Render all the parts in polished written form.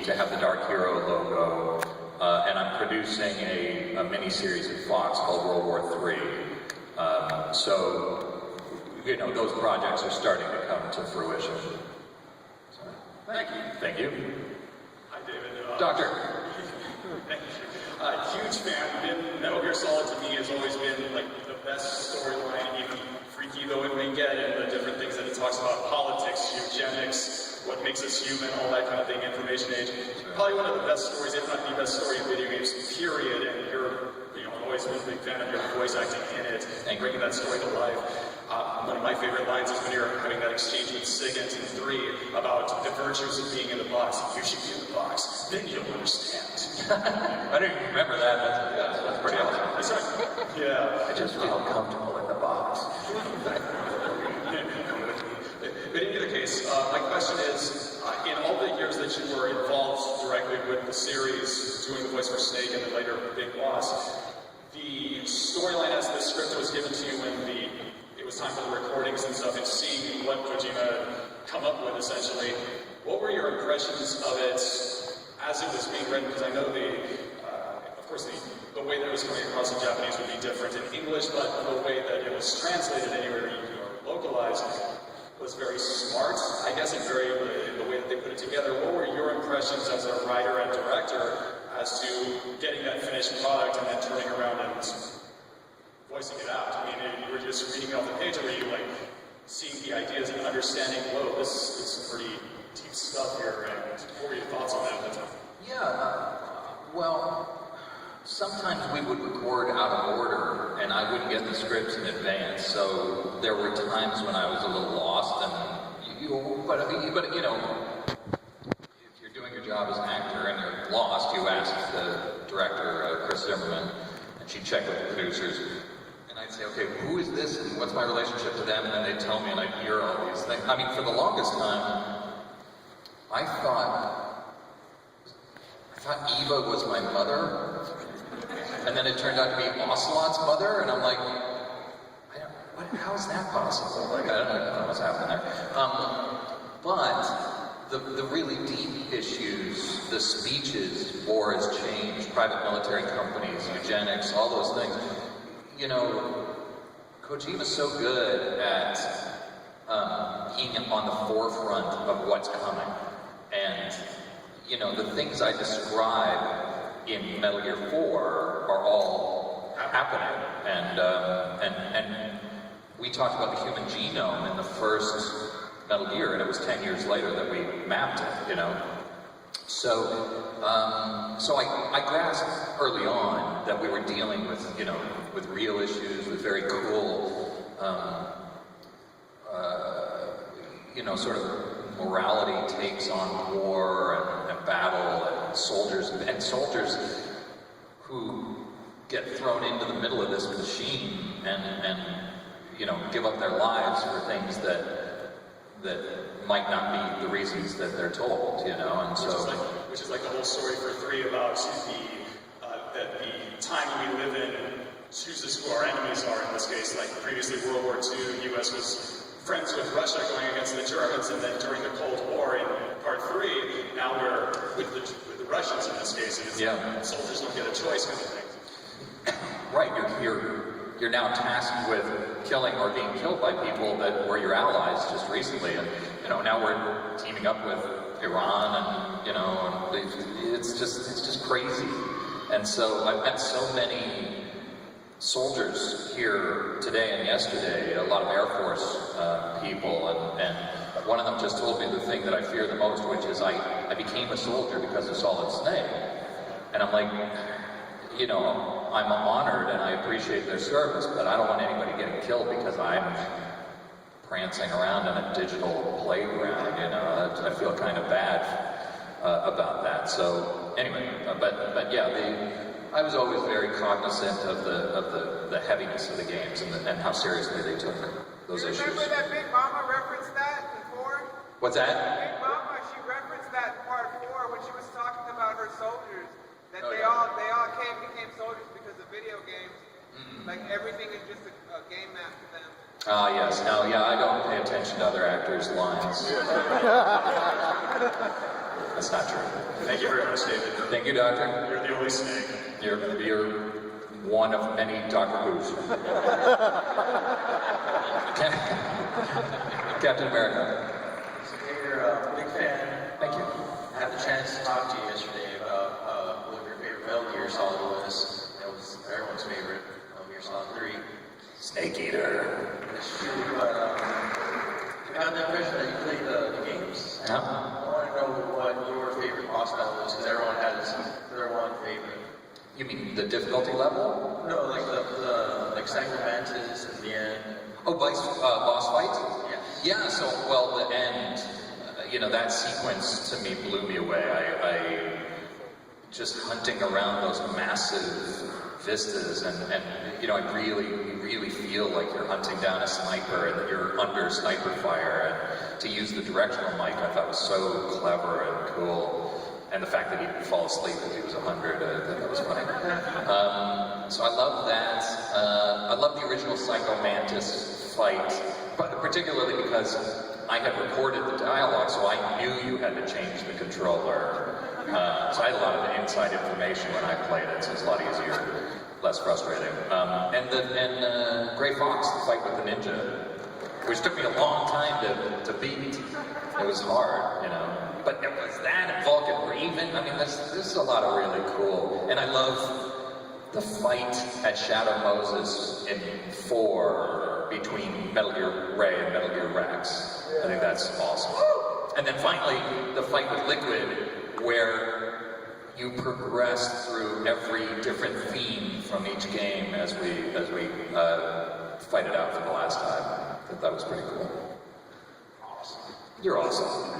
to have the Dark Hero logo, and I'm producing a mini-series at Fox called World War III. So, you know, those projects are starting to come to fruition. So, Thank you. thank you. Hi, David. Doctor. Huge fan. Metal Gear Solid to me has always been like the best storyline, even freaky though it may get, and the different things that it talks about: politics, eugenics, what makes us human, all that kind of thing. Information age. Probably one of the best stories, if not the best story in video games. Period. And you're, you know, always been a big fan of your voice acting in it and bringing that story to life. One of my favorite lines is when you're having that exchange with Sigint in 3 about the virtues of being in the box. You should be in the box, then you'll understand. I didn't remember that. That's pretty awesome. That's right. Yeah. I just feel comfortable in the box. But in either case, my question is, in all the years that you were involved directly with the series, doing the voice for Snake and then later Big Boss, the storyline as the script was given to you when it was time for the recordings and stuff, and seeing what Kojima come up with essentially, what were your impressions of it as it was being written? Because I know of course, the way that it was coming across in Japanese would be different in English, but the way that it was translated anywhere or localized was very smart, I guess, and the way that they put it together. What were your impressions as a writer and director as to getting that finished product and then turning around and voicing it out? I mean, you were just reading it off the page, or were you like seeing the ideas and understanding, whoa, this is some pretty deep stuff here, and what were your thoughts on that at the time? Yeah, well, sometimes we would record out of order, and I wouldn't get the scripts in advance, so there were times when I was a little lost, but you know, if you're doing your job as an actor and you're lost, you ask the director, Chris Zimmerman, and she'd check with the producers, and I'd say, okay, who is this, and what's my relationship to them, and then they'd tell me, and I'd hear all these things. I mean, for the longest time, I thought Eva was my mother, and then it turned out to be Ocelot's mother, and I'm like, how is that possible? Like, I don't know what's happening there. But the really deep issues, the speeches, war has changed, private military companies, eugenics, all those things. You know, Kojima's so good at being on the forefront of what's coming. And, you know, the things I describe in Metal Gear 4 are all happening. And we talked about the human genome in the first Metal Gear, and it was 10 years later that we mapped it, you know. So I grasped early on that we were dealing with, you know, with real issues, with very cool, you know, sort of morality takes on war and battle and soldiers who get thrown into the middle of this machine and you know, give up their lives for things that might not be the reasons that they're told, you know, and so... Which is like the whole story for 3 about that the time we live in chooses who our enemies are in this case. Like previously World War II, the U.S. was friends with Russia going against the Germans, and then during the Cold War in Part 3, now we're with the Russians in this case, and it's, soldiers don't get a choice kind of thing. Right, you're now tasked with killing or being killed by people that were your allies just recently, and you know, now we're teaming up with Iran, and you know, and it's just crazy. And so I've met so many soldiers here today and yesterday, a lot of Air Force people, and one of them just told me the thing that I fear the most, which is I became a soldier because of Solid Snake. And I'm like, you know, I'm honored and I appreciate their service, but I don't want anybody getting killed because I'm prancing around in a digital playground, you know. I feel kind of bad about that. So anyway, but yeah, I was always very cognizant of the heaviness of the games and how seriously they took those issues. Remember that Big Mama referenced that in 4? What's that? Big Mama, she referenced that in Part 4 when she was talking about her soldiers. That they all became soldiers because of video games. Like everything is just a game map to them. Ah, yes. Now, yeah, I don't pay attention to other actors' lines. That's not true. Thank you very much, David. Thank you, Doctor. You're the only snake. You're one of many Doctor Who's. Captain America. So you're a big fan. Thank you. I had the chance to talk to you yesterday about what your favorite Metal Gear Solid was. That was everyone's favorite, Metal Gear Solid 3. Snake Eater. That's true, but I got the impression that you played the games. Yeah. I want to know what your favorite boss battle is, because everyone has their one favorite. You mean the difficulty level? No, like the like Cycle Mantis at the end. Oh, boss fight? Yeah. Yeah, so, well, the end, that sequence to me blew me away. I just hunting around those massive vistas and I really feel like you're hunting down a sniper and that you're under sniper fire, and to use the directional mic I thought was so clever and cool. And the fact that he didn't fall asleep as he was 100, I thought that was funny. So I love that. I love the original Psycho Mantis fight, but particularly because I had recorded the dialogue, so I knew you had to change the controller. So I had a lot of inside information when I played it, so it's a lot easier, less frustrating. And Gray Fox, the fight with the ninja, which took me a long time to beat. It was hard, But it was that and Vulcan Raven. I mean, there's a lot of really cool. And I love the fight at Shadow Moses in 4 between Metal Gear Ray and Metal Gear Rex. I think that's awesome. And then finally, the fight with Liquid, where you progress through every different theme from each game as we fight it out for the last time. I thought that was pretty cool. Awesome. You're awesome.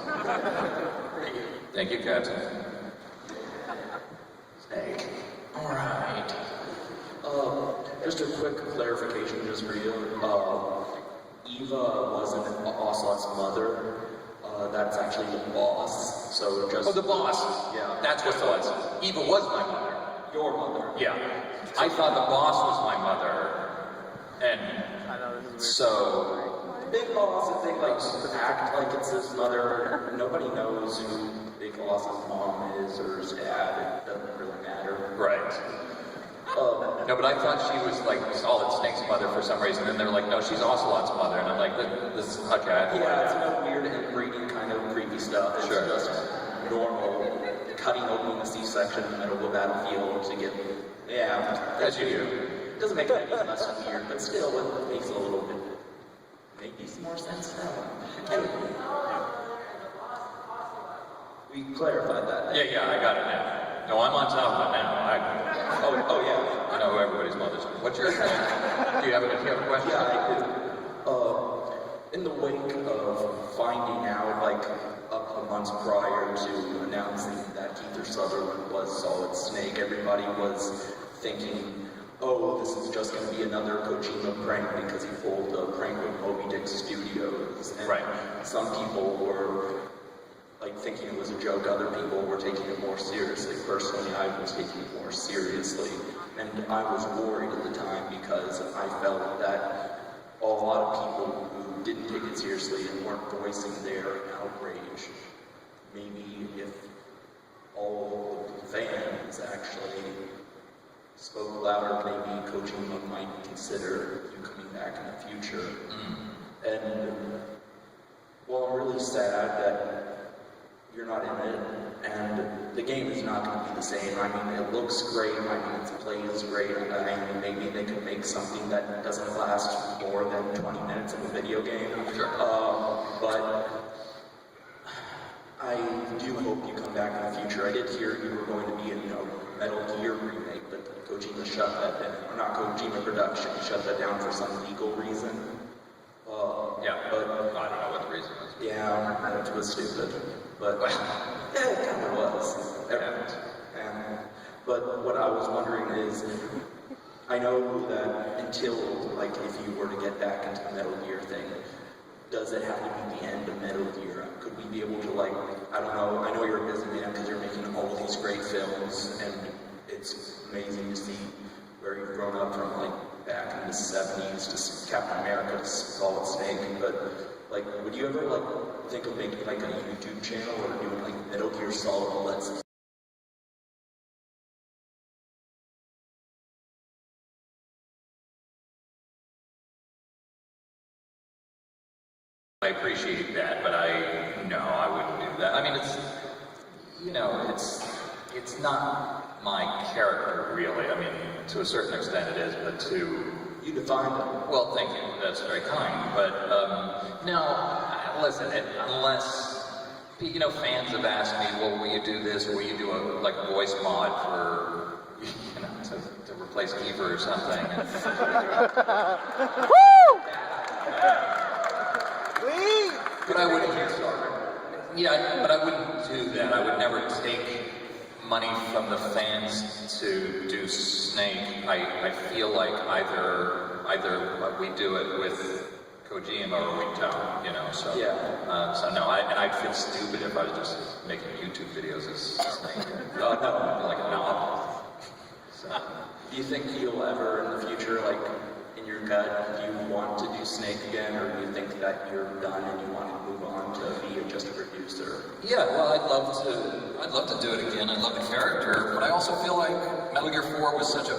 Thank you, Captain. Snake. All right. Just a quick clarification, just for you. Eva wasn't Ocelot's mother. That's actually the boss. So just. Oh, the boss. Yeah. That's what it was. Eva was my mother. Your mother. Yeah. I thought the boss was my mother, and so. Big Boss, if they act like it's his mother, nobody knows who Big Boss's mom is or his dad. It doesn't really matter. Right. No, but I thought she was like Solid Snake's mother for some reason, and they're like, no, she's Ocelot's mother, and I'm like, this okay. Yeah, it's no weird inbreeding kind of creepy stuff. It's Sure. just normal cutting open a C-section in the middle of a battlefield to get. Yeah, As you do. It doesn't make it any less weird, but still, it makes a little bit. Maybe some more sense now. Anyway, we clarified that. Yeah, I got it now. No, I'm on top of it now. Oh yeah. I know who everybody's mother's. What's your name? Do you have a question? Yeah, I do. In the wake of finding out, a couple months prior to announcing that Keith Sutherland was Solid Snake, everybody was thinking, oh, this is just going to be another Kojima prank because he pulled a prank with Moby Dick Studios. And Right. some people were thinking it was a joke, other people were taking it more seriously. Personally, I was taking it more seriously. And I was worried at the time because I felt that a lot of people who didn't take it seriously and weren't voicing their outrage, maybe if all the fans actually spoke louder, maybe Kojima might consider you coming back in the future. And well, I'm really sad that you're not in it, and the game is not going to be the same. I mean, it looks great, I mean, it plays great, I mean, maybe they could make something that doesn't last more than 20 minutes in a video game. Sure. But I do hope you come back in the future. I did hear you were going to be in a Metal Gear remake, but Kojima shut that down. Or not Kojima Production, shut that down for some legal reason. Yeah, but I don't know what the reason was. yeah, it was stupid. But yeah, it kind of was. But what I was wondering is, I know that until, if you were to get back into the Metal Gear thing, does it have to be the end of Metal Gear? Could we be able to, I don't know, I know you're a busy man because you're making all these great films, and it's amazing to see where you've grown up from, back in the 70s to Captain America to Solid Snake, but, would you ever, think of making like a YouTube channel or doing like Metal Gear Solid Let's I appreciate that, but no, I wouldn't do that. I mean, it's not my character, really. I mean, to a certain extent it is, but you defined it. well, thank you, that's very kind, but, no, listen, unless, fans have asked me, well, will you do this, or will you do a voice mod for, to replace Kiefer or something? Woo! But I wouldn't but I wouldn't do that. I would never take money from the fans to do Snake. I feel like either we do it with Kojima or we don't, so. Yeah. So no, and I'd feel stupid if I was just making YouTube videos as Snake. No, I'd feel like a knob. So. Do you think you'll ever in the future, like in your gut, do you want to do Snake again, or do you think that you're done and you want to move on to be just a producer? Yeah, well, I'd love to do it again. I love the character, but I also feel like Metal Gear 4 was such a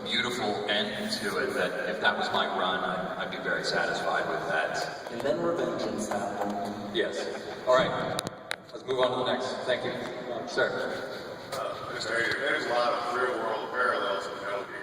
beautiful end to it that if that was my run, I'd be very satisfied with that. And then Revengeance happened. Yes. All right. Let's move on to the next. Thank you, sir. Mr. Hayter, there's a lot of real-world parallels with Metal Gear.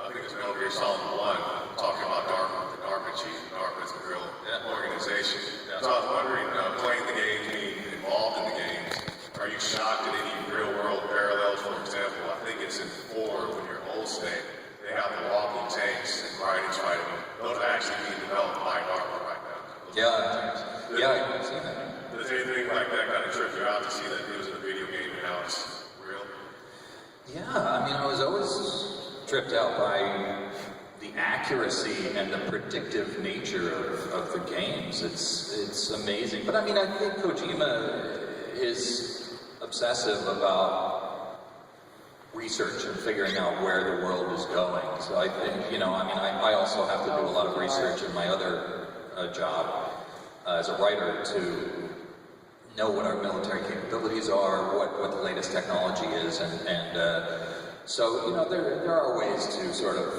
I think it's Metal Gear Solid 1, talking about DARPA, the DARPA chief. DARPA is a real organization. So I was wondering, playing the games, being involved in the games, are you shocked at any real-world parallels? For example, I think it's in 4 when you're old Snake, they have the walking tanks and riding fighting. Those are actually being developed by DARPA right now. Yeah, I've seen that. Does anything like that kind of trip you out to see that it was in a video game and now it's real? Yeah, I mean, I was always tripped out by the accuracy and the predictive nature of the games. It's amazing. But I mean, I think Kojima is obsessive about research and figuring out where the world is going. So I think, I also have to do a lot of research in my other job as a writer to know what our military capabilities are, what the latest technology is, so, there are ways to sort of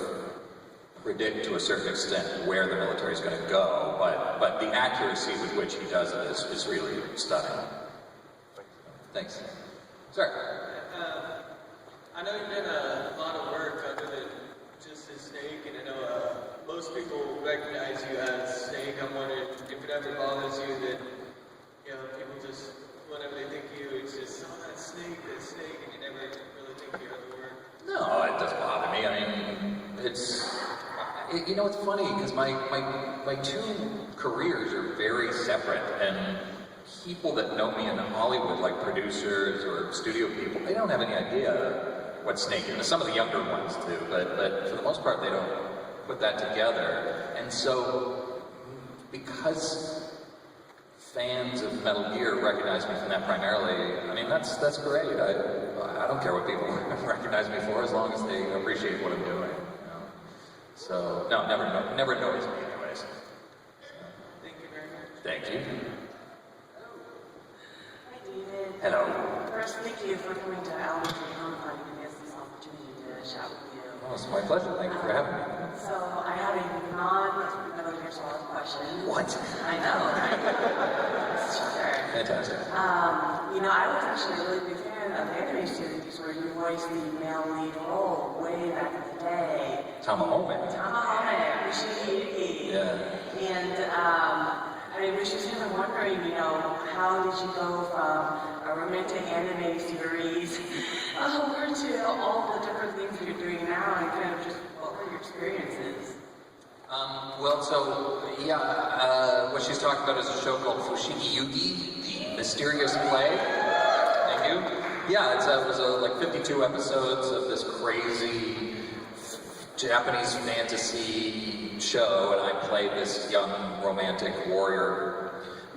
predict to a certain extent where the military is going to go, but the accuracy with which he does it is really stunning. Thanks. Sir? I know you've done a lot of work other than just as Snake, and I know most people recognize you as Snake. I'm wondering if it ever bothers you that, people just, whenever they think you, it's just, oh, that's Snake, and you never really think you have the word. No, it doesn't bother me. I mean, it's funny because my two careers are very separate, and people that know me in Hollywood, like producers or studio people, they don't have any idea what Snake is. Some of the younger ones do, but for the most part, they don't put that together. And so, because fans of Metal Gear recognize me from that primarily, I mean, that's great. I don't care what people recognize me for as long as they appreciate what I'm doing. So, no, never noticed me anyways. Thank you very much. Thank you. Hi, David. Hello. First, thank you for coming to Alamo and giving us this opportunity to chat with you. Oh, it's my pleasure. Thank you for having me. So, I have a non-Metal Gear Solid question. What? I know, right? Sure. Fantastic. I was actually a really big fan of the anime series where you voiced the male lead role way back in the day. Tamahome. Ushiyuki. Yeah. And I was just kind of wondering, how did you go from a romantic anime series over to all the different things that you're doing now, and kind of just what were your experiences? What she's talking about is a show called Fushigi Yugi, the mysterious play. Thank you. Yeah, it was like 52 episodes of this crazy Japanese fantasy show, and I played this young romantic warrior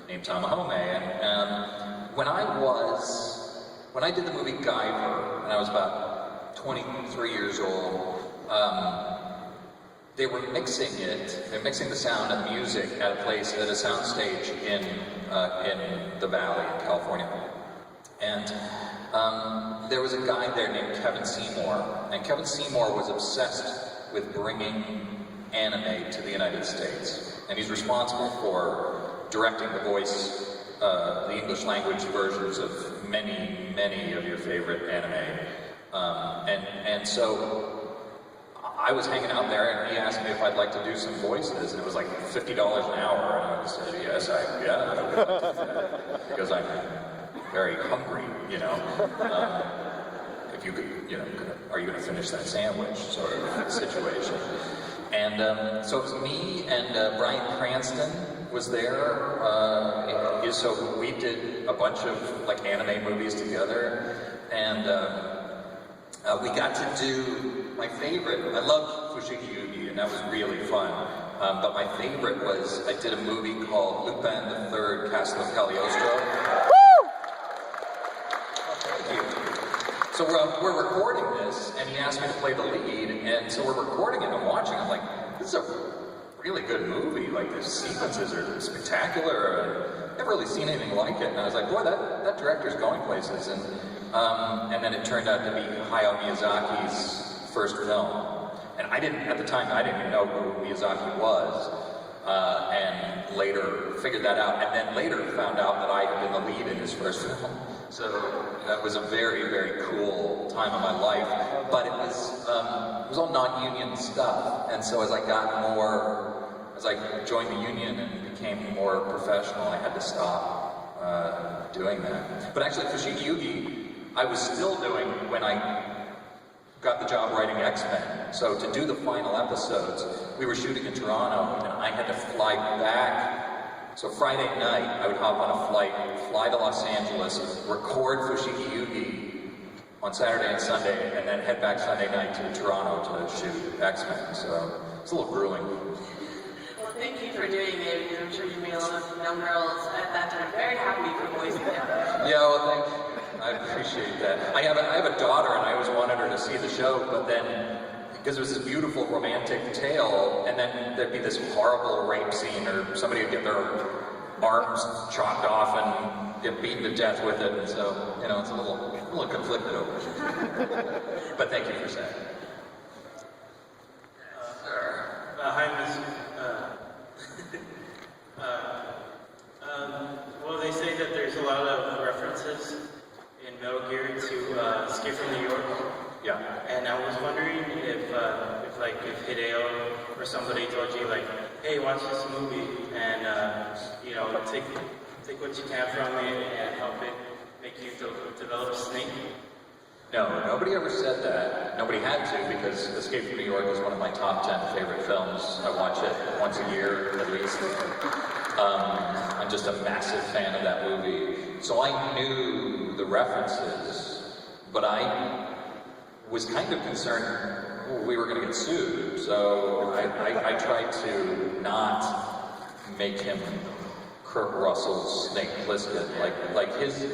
named Tamahome. And when I did the movie Guyver, and I was about 23 years old, they were mixing it. They're mixing the sound and the music at a place at a soundstage in the Valley in California, and there was a guy there named Kevin Seymour, and Kevin Seymour was obsessed with bringing anime to the United States, and he's responsible for directing the voice, the English language versions of many of your favorite anime, and so I was hanging out there, and he asked me if I'd like to do some voices, and it was like $50 an hour, and I just said, yes, I would like to do that, because I'm very hungry, you know. If you could, you know, are you going to finish that sandwich, sort of situation. And so it was me and Bryan Cranston was there, so we did a bunch of like anime movies together, and we got to do my favorite. I loved Fushigi Yugi, and that was really fun. But my favorite was I did a movie called Lupin the Third, Castle of Cagliostro. So we're recording this, and he asked me to play the lead, and so we're recording it and watching. I'm like, this is a really good movie. Like, the sequences are spectacular. I've never really seen anything like it. And I was like, boy, that director's going places. And then it turned out to be Hayao Miyazaki's first film. And at the time, I didn't even know who Miyazaki was. And later figured that out, and then later found out that I had been the lead in his first film. So that was a very cool time of my life. But it was all non-union stuff, and so as I joined the union and became more professional, I had to stop doing that. But actually, Fushigi Yugi, I was still doing when I got the job writing X-Men. So to do the final episodes, we were shooting in Toronto, and I had to fly back. So Friday night, I would hop on a flight, fly to Los Angeles, record Fushigi Yugi on Saturday and Sunday, and then head back Sunday night to Toronto to shoot X-Men. So it's a little grueling. Well, thank you for doing it, because I'm sure you made a lot of young girls at that time very happy for voicing them. Yeah, well, thank you. I appreciate that. I have a daughter, and I always wanted her to see the show, but then, because it was this beautiful romantic tale, and then there'd be this horrible rape scene, or somebody would get their arms chopped off and get beaten to death with it, and so, you know, it's a little conflicted over it. But thank you for saying it. Hi, Miss. Well, they say that there's a lot of references in Metal Gear to Escape from New York. Yeah. And I was wondering if Hideo or somebody told you, like, hey, watch this movie, and you know, take what you can from it and help it make you develop Snake. No, nobody ever said that. Nobody had to, because Escape from New York is one of my top 10 favorite films. I watch it once a year, at least. I'm just a massive fan of that movie. So I knew the references, but I was kind of concerned we were going to get sued. So I tried to not make him Kurt Russell's Snake Plissken. Like his,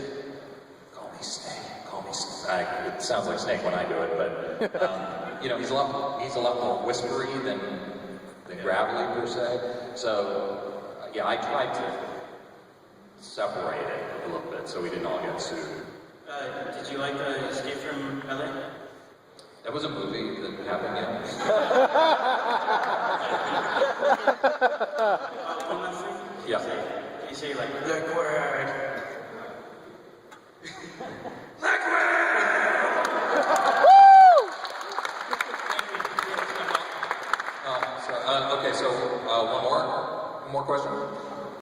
call me Snake. It sounds like Snake when I do it, but you know, he's a lot more whispery than gravelly per se. So yeah, I tried to separate it a little bit so we didn't all get sued. Did you like Escape from LA? That was a movie that happened, yeah. One last thing? Yeah. You say like liquid. Okay, so one more question.